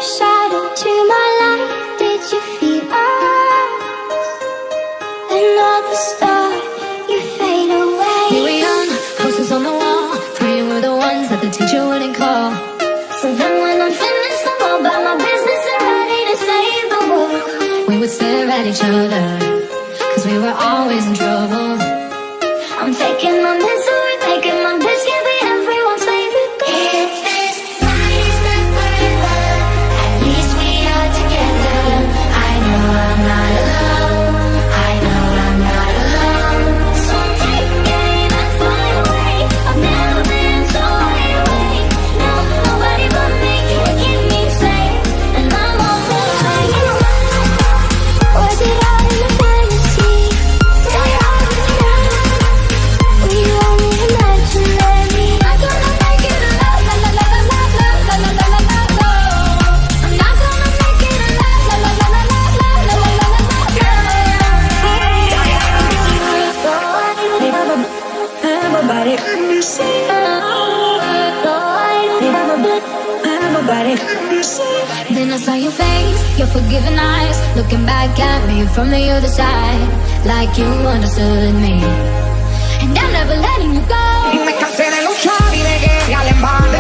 shadow to my light. Did you feel us? Another star, you fade away. We were young, posters on the wall, praying we're the ones that the teacher wouldn't call. So then when I'm finished, I'm all about my business and ready to save the world. We would stare at each other, cause we were always in trouble. I'm taking my misery, making my bitch, can't be everyone's favorite girl. If this night is not forever, at least we are together. I know I'm not alone, I know I'm not alone. So take aim and fly away. I've never been so wide awake. No, nobody but me can keep me safe, and I'm on the way. Was it all in a fantasy? Was it all in a were you only imaginary? I'm gonna make it a love, la la la la la la la la la la la. I'm not gonna make it a love, la la la la la la la la la la la. Everybody understand. Everybody understand. Then I saw your face, your forgiving eyes, looking back at me from the other side, like you understood me, and I'm never letting you go. Me cansé de luchar y de guerrear en balde.